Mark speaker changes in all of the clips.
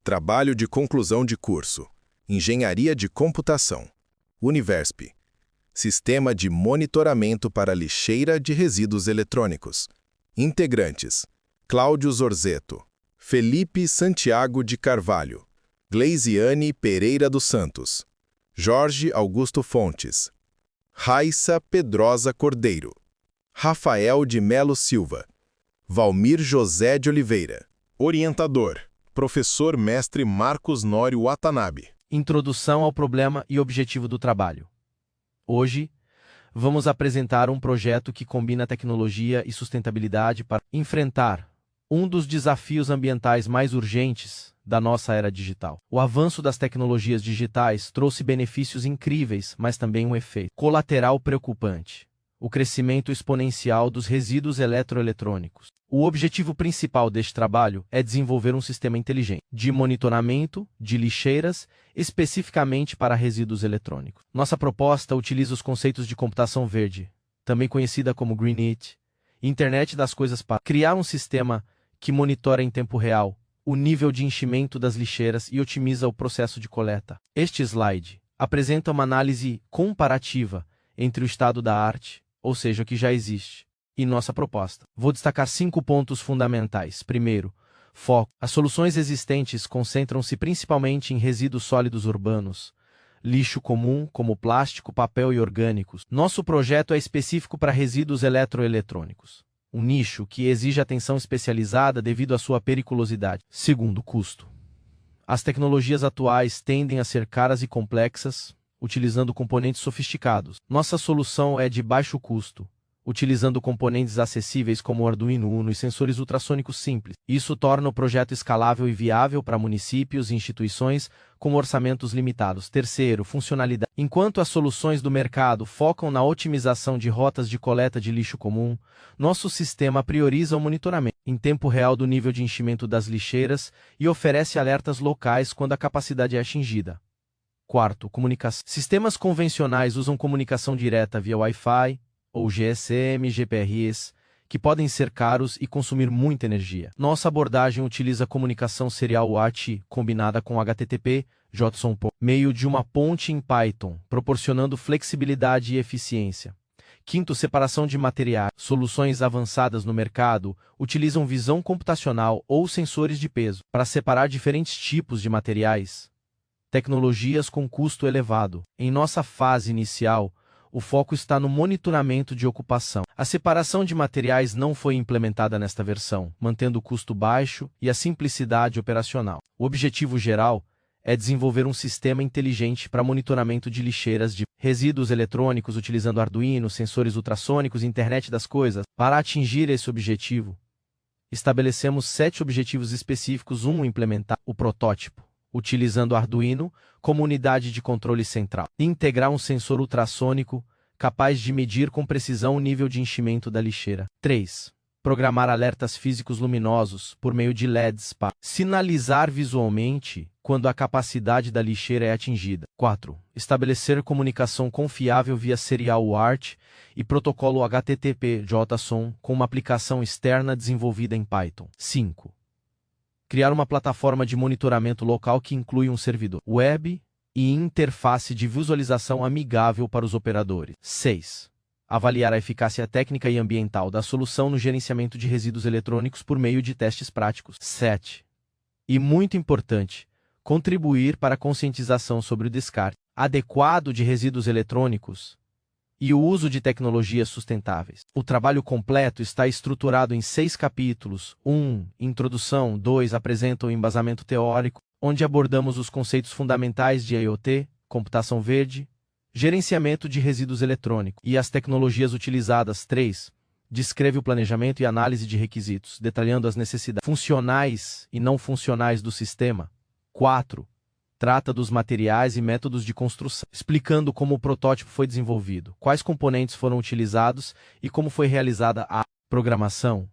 Speaker 1: Trabalho de conclusão de curso. Engenharia de Computação. Universp. Sistema de monitoramento para lixeira de resíduos eletrônicos. Integrantes: Cláudio Zorzeto, Felipe Santiago de Carvalho, Gleisiane Pereira dos Santos, Jorge Augusto Fontes, Raissa Pedrosa Cordeiro, Rafael de Melo Silva, Valmir José de Oliveira. Orientador: Professor Mestre Marcos Nório Watanabe.
Speaker 2: Introdução ao problema e objetivo do trabalho. Hoje, vamos apresentar um projeto que combina tecnologia e sustentabilidade para enfrentar um dos desafios ambientais mais urgentes da nossa era digital. O avanço das tecnologias digitais trouxe benefícios incríveis, mas também um efeito colateral preocupante: o crescimento exponencial dos resíduos eletroeletrônicos. O objetivo principal deste trabalho é desenvolver um sistema inteligente de monitoramento de lixeiras, especificamente para resíduos eletrônicos. Nossa proposta utiliza os conceitos de computação verde, também conhecida como Greenit, Internet das Coisas, para criar um sistema que monitora em tempo real o nível de enchimento das lixeiras e otimiza o processo de coleta. Este slide apresenta uma análise comparativa entre o estado da arte, ou seja, o que já existe, e nossa proposta. Vou destacar 5 pontos fundamentais. Primeiro, foco. As soluções existentes concentram-se principalmente em resíduos sólidos urbanos, lixo comum como plástico, papel e orgânicos. Nosso projeto é específico para resíduos eletroeletrônicos, um nicho que exige atenção especializada devido à sua periculosidade. Segundo, custo. As tecnologias atuais tendem a ser caras e complexas, utilizando componentes sofisticados. Nossa solução é de baixo custo, utilizando componentes acessíveis como o Arduino Uno e sensores ultrassônicos simples. Isso torna o projeto escalável e viável para municípios e instituições com orçamentos limitados. Terceiro, funcionalidade. Enquanto as soluções do mercado focam na otimização de rotas de coleta de lixo comum, nosso sistema prioriza o monitoramento em tempo real do nível de enchimento das lixeiras e oferece alertas locais quando a capacidade é atingida. Quarto, comunicação. Sistemas convencionais usam comunicação direta via Wi-Fi ou GSM, GPRS, que podem ser caros e consumir muita energia. Nossa abordagem utiliza comunicação serial UART combinada com HTTP, JSON por meio de uma ponte em Python, proporcionando flexibilidade e eficiência. Quinto, separação de materiais. Soluções avançadas no mercado utilizam visão computacional ou sensores de peso para separar diferentes tipos de materiais. Tecnologias com custo elevado. Em nossa fase inicial, o foco está no monitoramento de ocupação. A separação de materiais não foi implementada nesta versão, mantendo o custo baixo e a simplicidade operacional. O objetivo geral é desenvolver um sistema inteligente para monitoramento de lixeiras de resíduos eletrônicos utilizando Arduino, sensores ultrassônicos e Internet das Coisas. Para atingir esse objetivo, estabelecemos 7 objetivos específicos. Implementar o protótipo, utilizando Arduino como unidade de controle central. Integrar um sensor ultrassônico capaz de medir com precisão o nível de enchimento da lixeira. 3. Programar alertas físicos luminosos por meio de LEDs para sinalizar visualmente quando a capacidade da lixeira é atingida. 4. Estabelecer comunicação confiável via serial UART e protocolo HTTP/JSON com uma aplicação externa desenvolvida em Python. 5. Criar uma plataforma de monitoramento local que inclui um servidor web e interface de visualização amigável para os operadores. 6. Avaliar a eficácia técnica e ambiental da solução no gerenciamento de resíduos eletrônicos por meio de testes práticos. 7. E muito importante, contribuir para a conscientização sobre o descarte adequado de resíduos eletrônicos e o uso de tecnologias sustentáveis. O trabalho completo está estruturado em 6 capítulos. 1. Introdução. 2. Apresenta o embasamento teórico, onde abordamos os conceitos fundamentais de IoT, computação verde, gerenciamento de resíduos eletrônicos e as tecnologias utilizadas. 3. Descreve o planejamento e análise de requisitos, detalhando as necessidades funcionais e não funcionais do sistema. 4. Trata dos materiais e métodos de construção, explicando como o protótipo foi desenvolvido, quais componentes foram utilizados e como foi realizada a programação.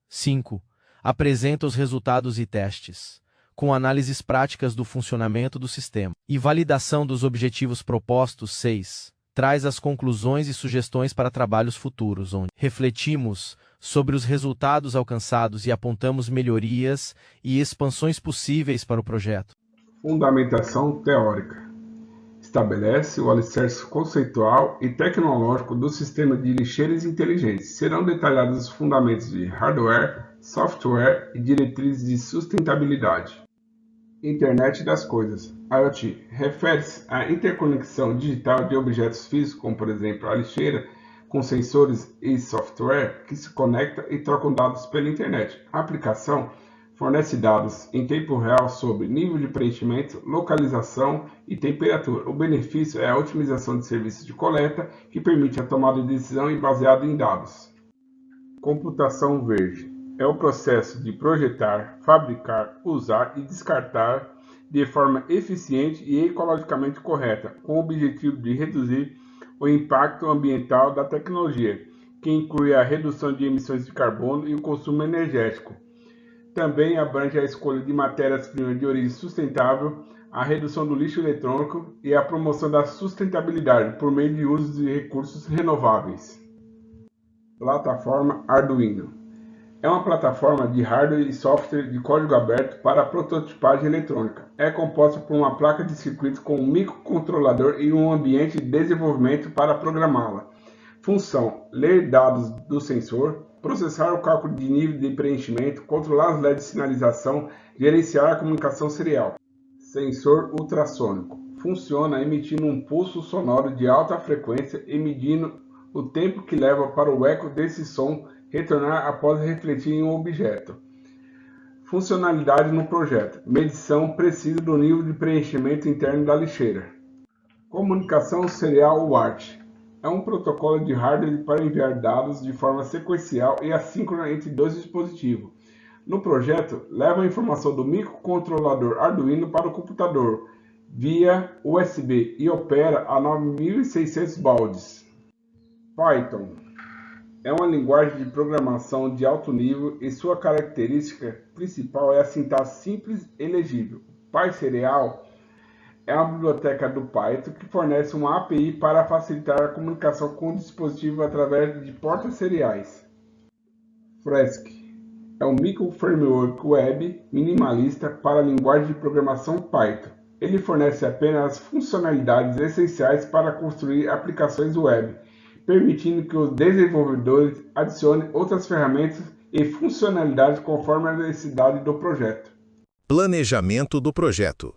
Speaker 2: 5. Apresenta os resultados e testes, com análises práticas do funcionamento do sistema e validação dos objetivos propostos. 6. traz as conclusões e sugestões para trabalhos futuros, onde refletimos sobre os resultados alcançados e apontamos melhorias e expansões possíveis para o projeto.
Speaker 3: Fundamentação teórica. Estabelece o alicerce conceitual e tecnológico do sistema de lixeiras inteligentes. Serão detalhados os fundamentos de hardware, software e diretrizes de sustentabilidade. Internet das Coisas, IoT, refere-se à interconexão digital de objetos físicos, como por exemplo a lixeira, com sensores e software que se conectam e trocam dados pela internet. A aplicação fornece dados em tempo real sobre nível de preenchimento, localização e temperatura. O benefício é a otimização de serviços de coleta, que permite a tomada de decisão baseada em dados. Computação verde é o processo de projetar, fabricar, usar e descartar de forma eficiente e ecologicamente correta, com o objetivo de reduzir o impacto ambiental da tecnologia, que inclui a redução de emissões de carbono e o consumo energético. Também abrange a escolha de matérias-primas de origem sustentável, a redução do lixo eletrônico e a promoção da sustentabilidade por meio de uso de recursos renováveis. Plataforma Arduino é uma plataforma de hardware e software de código aberto para a prototipagem eletrônica. É composta por uma placa de circuitos com um microcontrolador e um ambiente de desenvolvimento para programá-la. Função: ler dados do sensor, processar o cálculo de nível de preenchimento, controlar as LEDs de sinalização, gerenciar a comunicação serial. Sensor ultrassônico. Funciona emitindo um pulso sonoro de alta frequência e medindo o tempo que leva para o eco desse som retornar após refletir em um objeto. Funcionalidade no projeto: medição precisa do nível de preenchimento interno da lixeira. Comunicação serial UART é um protocolo de hardware para enviar dados de forma sequencial e assíncrona entre dois dispositivos. No projeto, leva a informação do microcontrolador Arduino para o computador via USB e opera a 9600 bauds. Python é uma linguagem de programação de alto nível e sua característica principal é a sintaxe simples e legível. PySerial é uma biblioteca do Python que fornece uma API para facilitar a comunicação com o dispositivo através de portas seriais. Flask é um micro-framework web minimalista para a linguagem de programação Python. Ele fornece apenas as funcionalidades essenciais para construir aplicações web, permitindo que os desenvolvedores adicionem outras ferramentas e funcionalidades conforme a necessidade do projeto.
Speaker 1: Planejamento do projeto.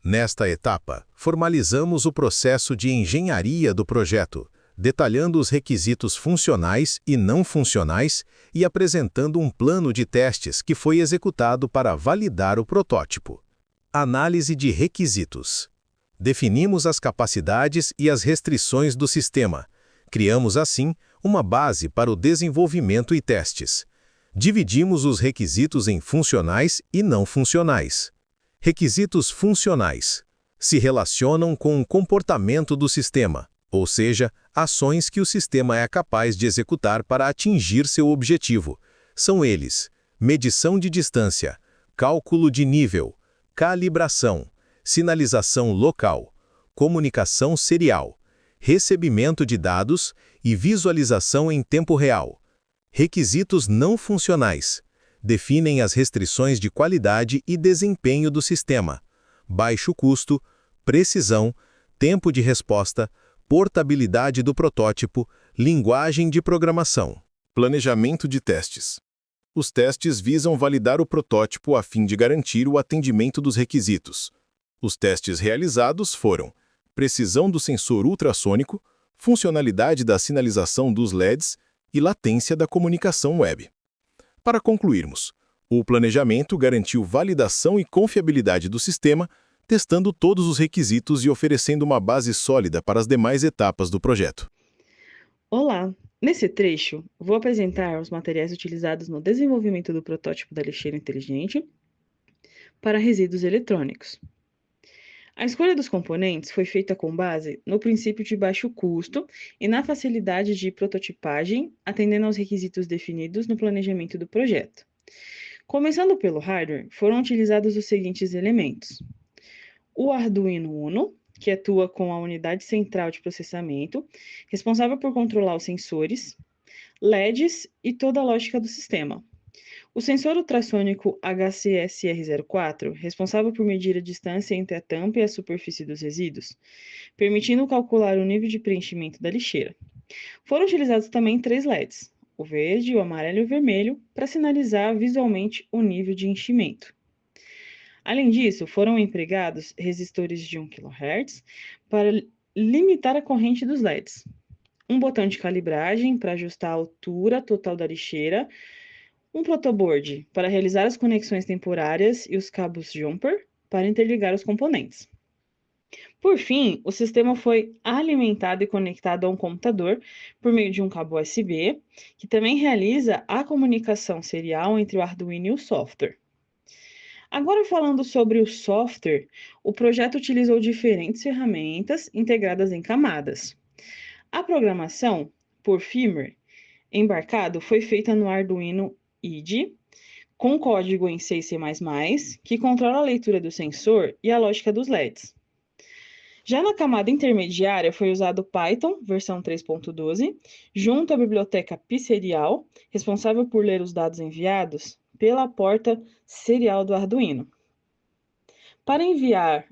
Speaker 1: Nesta etapa, formalizamos o processo de engenharia do projeto, detalhando os requisitos funcionais e não funcionais e apresentando um plano de testes que foi executado para validar o protótipo. Análise de requisitos. Definimos as capacidades e as restrições do sistema. Criamos, assim, uma base para o desenvolvimento e testes. Dividimos os requisitos em funcionais e não funcionais. Requisitos funcionais se relacionam com o comportamento do sistema, ou seja, ações que o sistema é capaz de executar para atingir seu objetivo. São eles: medição de distância, cálculo de nível, calibração, sinalização local, comunicação serial, recebimento de dados e visualização em tempo real. Requisitos não funcionais definem as restrições de qualidade e desempenho do sistema: baixo custo, precisão, tempo de resposta, portabilidade do protótipo, linguagem de programação. Planejamento de testes. Os testes visam validar o protótipo a fim de garantir o atendimento dos requisitos. Os testes realizados foram: precisão do sensor ultrassônico, funcionalidade da sinalização dos LEDs e latência da comunicação web. Para concluirmos, o planejamento garantiu validação e confiabilidade do sistema, testando todos os requisitos e oferecendo uma base sólida para as demais etapas do projeto.
Speaker 4: Olá! Nesse trecho, vou apresentar os materiais utilizados no desenvolvimento do protótipo da lixeira inteligente para resíduos eletrônicos. A escolha dos componentes foi feita com base no princípio de baixo custo e na facilidade de prototipagem, atendendo aos requisitos definidos no planejamento do projeto. Começando pelo hardware, foram utilizados os seguintes elementos: o Arduino Uno, que atua com a unidade central de processamento, responsável por controlar os sensores, LEDs e toda a lógica do sistema. O sensor ultrassônico HCSR04, responsável por medir a distância entre a tampa e a superfície dos resíduos, permitindo calcular o nível de preenchimento da lixeira. Foram utilizados também 3 LEDs, o verde, o amarelo e o vermelho, para sinalizar visualmente o nível de enchimento. Além disso, foram empregados resistores de 1 kHz para limitar a corrente dos LEDs, um botão de calibragem para ajustar a altura total da lixeira, um protoboard para realizar as conexões temporárias e os cabos jumper para interligar os componentes. Por fim, o sistema foi alimentado e conectado a um computador por meio de um cabo USB, que também realiza a comunicação serial entre o Arduino e o software. Agora, falando sobre o software, o projeto utilizou diferentes ferramentas integradas em camadas. A programação, por firmware, embarcado foi feita no Arduino IDE, com código em C++, que controla a leitura do sensor e a lógica dos LEDs. Já na camada intermediária foi usado Python, versão 3.12, junto à biblioteca PySerial, responsável por ler os dados enviados pela porta serial do Arduino. Para enviar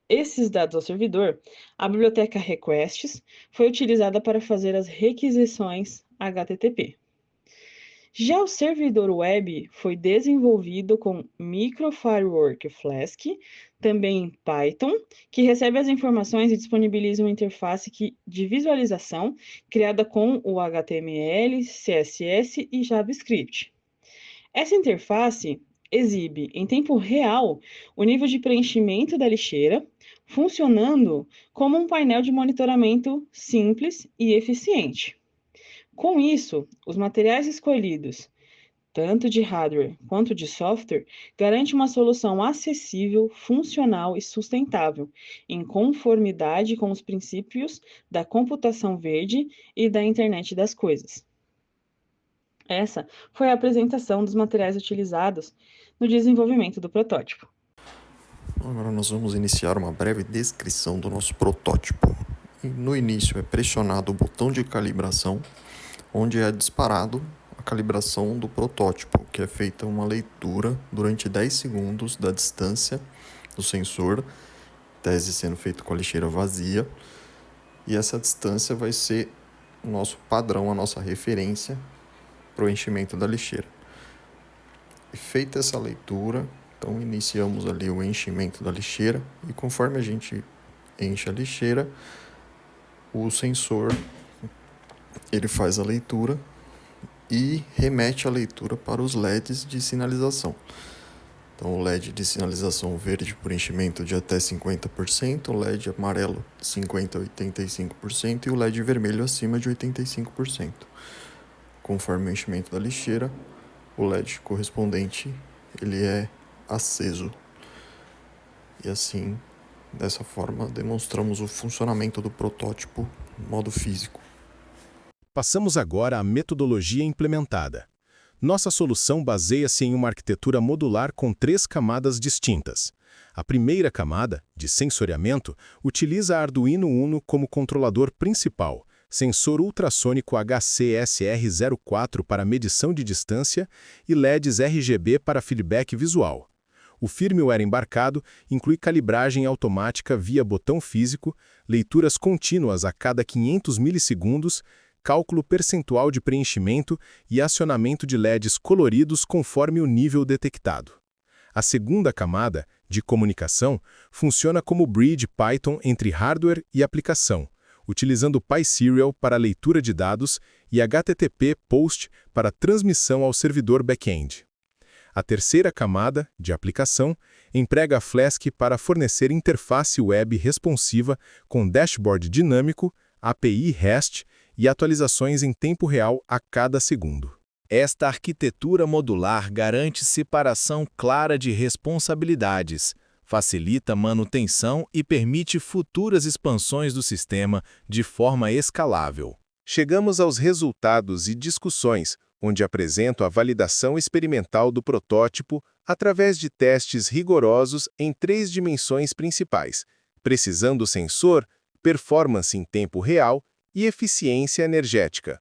Speaker 4: esses dados ao servidor, a biblioteca Requests foi utilizada para fazer as requisições HTTP. Já o servidor web foi desenvolvido com Microfirework Flask, também em Python, que recebe as informações e disponibiliza uma interface de visualização criada com o HTML, CSS e JavaScript. Essa interface exibe em tempo real o nível de preenchimento da lixeira, funcionando como um painel de monitoramento simples e eficiente. Com isso, os materiais escolhidos, tanto de hardware quanto de software, garantem uma solução acessível, funcional e sustentável, em conformidade com os princípios da computação verde e da internet das coisas. Essa foi a apresentação dos materiais utilizados no desenvolvimento do protótipo.
Speaker 5: Agora nós vamos iniciar uma breve descrição do nosso protótipo. No início é pressionado o botão de calibração, onde é disparado a calibração do protótipo, que é feita uma leitura durante 10 segundos da distância do sensor, tese sendo feito com a lixeira vazia, e essa distância vai ser o nosso padrão, a nossa referência para o enchimento da lixeira. E feita essa leitura, então iniciamos ali o enchimento da lixeira, e conforme a gente enche a lixeira, o sensor ele faz a leitura e remete a leitura para os LEDs de sinalização. Então, o LED de sinalização verde por enchimento de até 50%, o LED amarelo de 50% a 85% e o LED vermelho acima de 85%. Conforme o enchimento da lixeira, o LED correspondente ele é aceso. E assim, dessa forma, demonstramos o funcionamento do protótipo no modo físico.
Speaker 1: Passamos agora à metodologia implementada. Nossa solução baseia-se em uma arquitetura modular com 3 camadas distintas. A primeira camada, de sensoriamento, utiliza a Arduino Uno como controlador principal, sensor ultrassônico HCSR04 para medição de distância e LEDs RGB para feedback visual. O firmware embarcado inclui calibragem automática via botão físico, leituras contínuas a cada 500 milissegundos, cálculo percentual de preenchimento e acionamento de LEDs coloridos conforme o nível detectado. A segunda camada, de comunicação, funciona como bridge Python entre hardware e aplicação, utilizando PySerial para leitura de dados e HTTP POST para transmissão ao servidor back-end. A terceira camada, de aplicação, emprega a Flask para fornecer interface web responsiva com dashboard dinâmico, API REST e atualizações em tempo real a cada segundo.
Speaker 6: Esta arquitetura modular garante separação clara de responsabilidades, facilita manutenção e permite futuras expansões do sistema de forma escalável.
Speaker 1: Chegamos aos resultados e discussões, onde apresento a validação experimental do protótipo através de testes rigorosos em 3 dimensões principais: precisão do sensor, performance em tempo real e eficiência energética.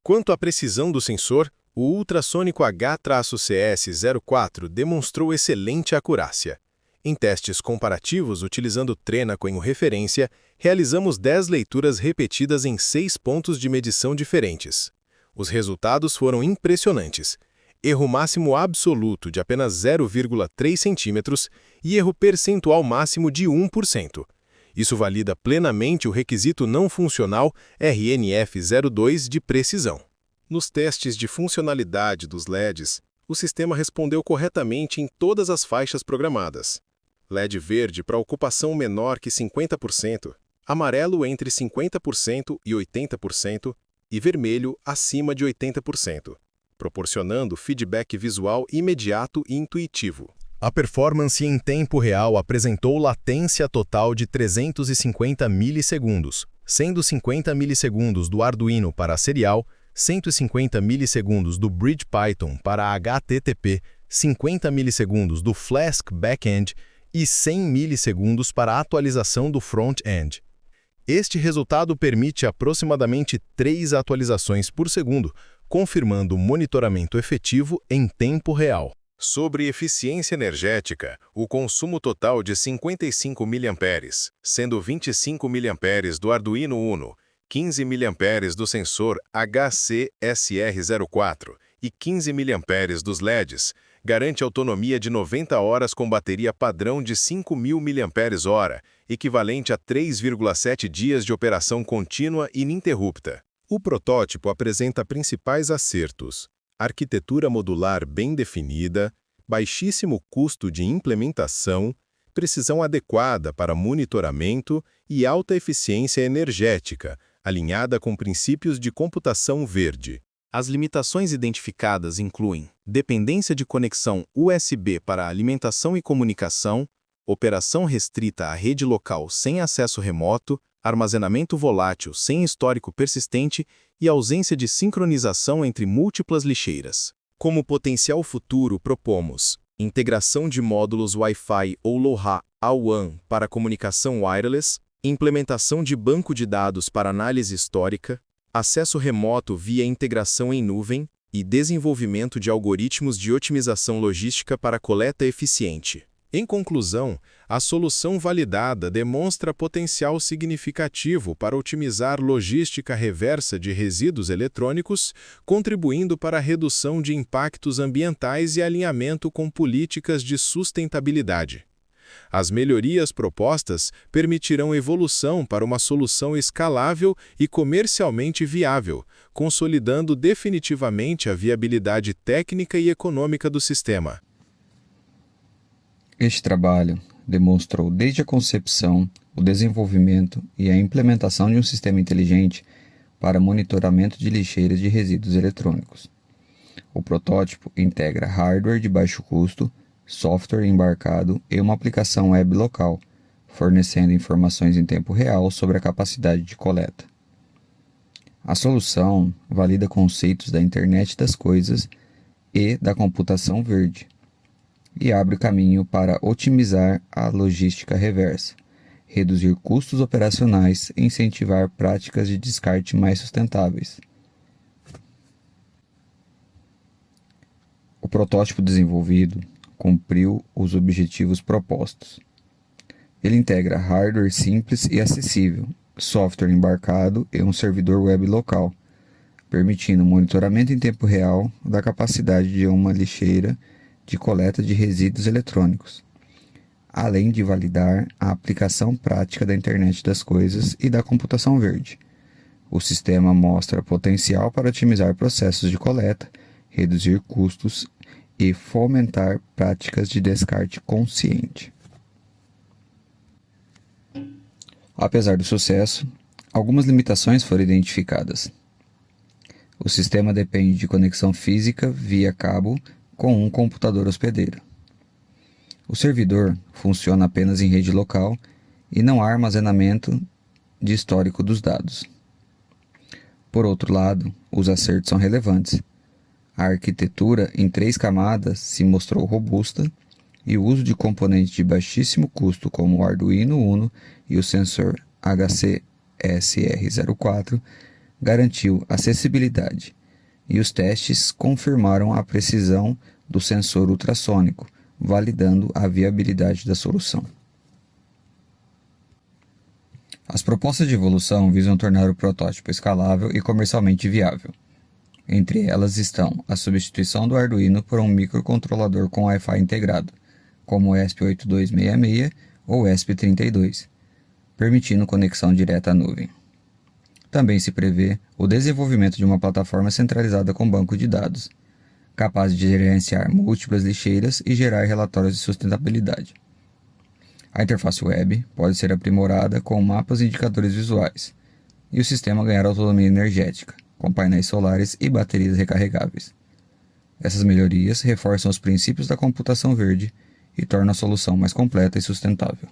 Speaker 1: Quanto à precisão do sensor, o ultrassônico H-CS04 demonstrou excelente acurácia. Em testes comparativos utilizando Trena como referência, realizamos 10 leituras repetidas em 6 pontos de medição diferentes. Os resultados foram impressionantes. Erro máximo absoluto de apenas 0,3 centímetros e erro percentual máximo de 1%. Isso valida plenamente o requisito não funcional RNF02 de precisão. Nos testes de funcionalidade dos LEDs, o sistema respondeu corretamente em todas as faixas programadas. LED verde para ocupação menor que 50%, amarelo entre 50% e 80% e vermelho acima de 80%, proporcionando feedback visual imediato e intuitivo. A performance em tempo real apresentou latência total de 350 milissegundos, sendo 50 milissegundos do Arduino para a serial, 150 milissegundos do Bridge Python para HTTP, 50 milissegundos do Flask Backend e 100 milissegundos para a atualização do front-end. Este resultado permite aproximadamente 3 atualizações por segundo, confirmando o monitoramento efetivo em tempo real. Sobre eficiência energética, o consumo total de 55 mAh, sendo 25 mAh do Arduino Uno, 15 mAh do sensor HC-SR04 e 15 mAh dos LEDs, garante autonomia de 90 horas com bateria padrão de 5.000 mAh, equivalente a 3,7 dias de operação contínua ininterrupta. O protótipo apresenta principais acertos: arquitetura modular bem definida, baixíssimo custo de implementação, precisão adequada para monitoramento e alta eficiência energética, alinhada com princípios de computação verde. As limitações identificadas incluem dependência de conexão USB para alimentação e comunicação, operação restrita à rede local sem acesso remoto, armazenamento volátil sem histórico persistente e ausência de sincronização entre múltiplas lixeiras. Como potencial futuro, propomos integração de módulos Wi-Fi ou LoRa A-WAN para comunicação wireless, implementação de banco de dados para análise histórica, acesso remoto via integração em nuvem e desenvolvimento de algoritmos de otimização logística para coleta eficiente. Em conclusão, a solução validada demonstra potencial significativo para otimizar logística reversa de resíduos eletrônicos, contribuindo para a redução de impactos ambientais e alinhamento com políticas de sustentabilidade. As melhorias propostas permitirão evolução para uma solução escalável e comercialmente viável, consolidando definitivamente a viabilidade técnica e econômica do sistema.
Speaker 7: Este trabalho demonstrou desde a concepção, o desenvolvimento e a implementação de um sistema inteligente para monitoramento de lixeiras de resíduos eletrônicos. O protótipo integra hardware de baixo custo, software embarcado e uma aplicação web local, fornecendo informações em tempo real sobre a capacidade de coleta. A solução valida conceitos da Internet das Coisas e da computação verde, e abre caminho para otimizar a logística reversa, reduzir custos operacionais e incentivar práticas de descarte mais sustentáveis. O protótipo desenvolvido cumpriu os objetivos propostos. Ele integra hardware simples e acessível, software embarcado e um servidor web local, permitindo monitoramento em tempo real da capacidade de uma lixeira de coleta de resíduos eletrônicos, além de validar a aplicação prática da Internet das Coisas e da computação verde. O sistema mostra potencial para otimizar processos de coleta, reduzir custos e fomentar práticas de descarte consciente. Apesar do sucesso, algumas limitações foram identificadas. O sistema depende de conexão física via cabo com um computador hospedeiro. O servidor funciona apenas em rede local e não há armazenamento de histórico dos dados. Por outro lado, os acertos são relevantes. A arquitetura em 3 camadas se mostrou robusta e o uso de componentes de baixíssimo custo como o Arduino Uno e o sensor HC-SR04 garantiu acessibilidade, e os testes confirmaram a precisão do sensor ultrassônico, validando a viabilidade da solução. As propostas de evolução visam tornar o protótipo escalável e comercialmente viável. Entre elas estão a substituição do Arduino por um microcontrolador com Wi-Fi integrado, como o ESP8266 ou o ESP32, permitindo conexão direta à nuvem. Também se prevê o desenvolvimento de uma plataforma centralizada com banco de dados, capaz de gerenciar múltiplas lixeiras e gerar relatórios de sustentabilidade. A interface web pode ser aprimorada com mapas e indicadores visuais, e o sistema ganhar autonomia energética, com painéis solares e baterias recarregáveis. Essas melhorias reforçam os princípios da computação verde e tornam a solução mais completa e sustentável.